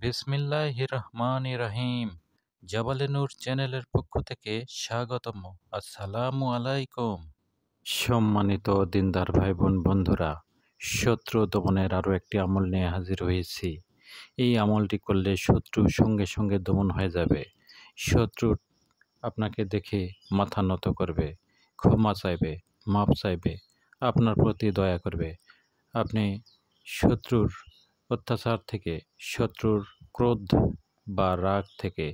বিসমিল্লাহির রহমানির রহিম। জাবালে নূর চ্যানেলের পক্ষ থেকে স্বাগতম। আসসালামু আলাইকুম। সম্মানিত দিনদার ভাই বোন বন্ধুরা, শত্রু দমনের আরও একটি আমল নিয়ে হাজির হয়েছি। এই আমলটি করলে শত্রু সঙ্গে সঙ্গে দমন হয়ে যাবে। শত্রু আপনাকে দেখে মাথা নত করবে, ক্ষমা চাইবে, মাপ চাইবে, আপনার প্রতি দয়া করবে। আপনি শত্রুর অত্যাচার থেকে, শত্রুর ক্রোধ বা রাগ থেকে,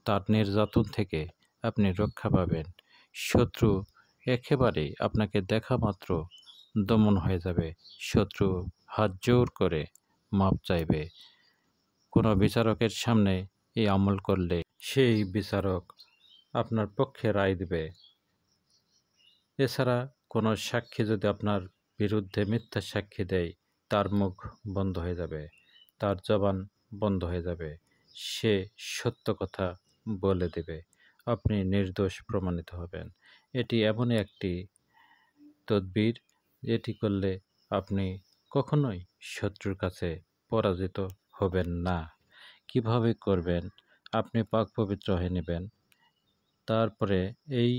তার নির্যাতন থেকে আপনি রক্ষা পাবেন। শত্রু একেবারেই আপনাকে দেখা মাত্র দমন হয়ে যাবে। শত্রু হাত জোর করে মাপ চাইবে। কোনো বিচারকের সামনে এই আমল করলে সেই বিচারক আপনার পক্ষে রায় দেবে। এছাড়া কোনো সাক্ষী যদি আপনার বিরুদ্ধে মিথ্যা সাক্ষী দেয়, তার মুখ বন্ধ হয়ে যাবে, তার জবান বন্ধ হয়ে যাবে। সে সত্য কথা বলে দেবে, আপনি নির্দোষ প্রমাণিত হবেন। এটি এমনই একটি তদবির, এটি করলে আপনি কখনোই শত্রুর কাছে পরাজিত হবেন না। কিভাবে করবেন? আপনি পাক পবিত্র হয়ে নেবেন। তারপরে এই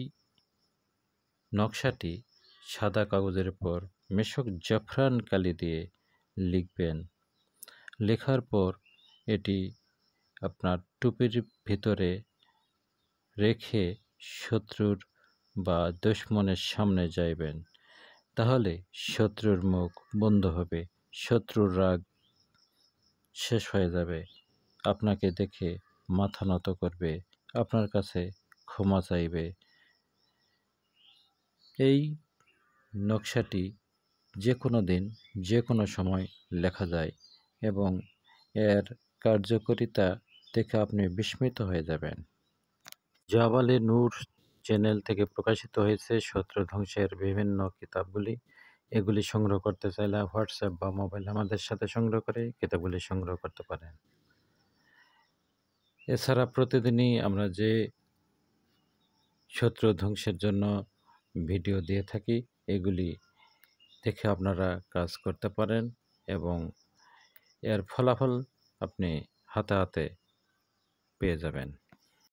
নকশাটি সাদা কাগজের উপর মেশক জাফরান কালি দিয়ে লিখবেন। লেখার পর এটি আপনার টুপির ভিতরে রেখে শত্রুর বা দুশমনের সামনে যাইবেন। তাহলে শত্রুর মুখ বন্ধ হবে, শত্রুর রাগ শেষ হয়ে যাবে, আপনাকে দেখে মাথা নত করবে, আপনার কাছে ক্ষমা চাইবে। এই নকশাটি যে কোনো দিন, যে কোনো সময় লেখা যায় এবং এর কার্যকারিতা দেখে আপনি বিস্মিত হয়ে যাবেন। জাবালে নূর চ্যানেল থেকে প্রকাশিত হয়েছে শত্রু ধ্বংসের বিভিন্ন কিতাবগুলি। এগুলি সংগ্রহ করতে চাইলে হোয়াটসঅ্যাপ বা মোবাইল আমাদের সাথে সংগ্রহ করে কিতাবগুলি সংগ্রহ করতে পারেন। এছাড়া প্রতিদিনই আমরা যে শত্রু ধ্বংসের জন্য ভিডিও দিয়ে থাকি, এগুলি দেখে আপনারা কাজ করতে পারেন এবং এর ফলাফল আপনি হাতে হাতে পেয়ে যাবেন।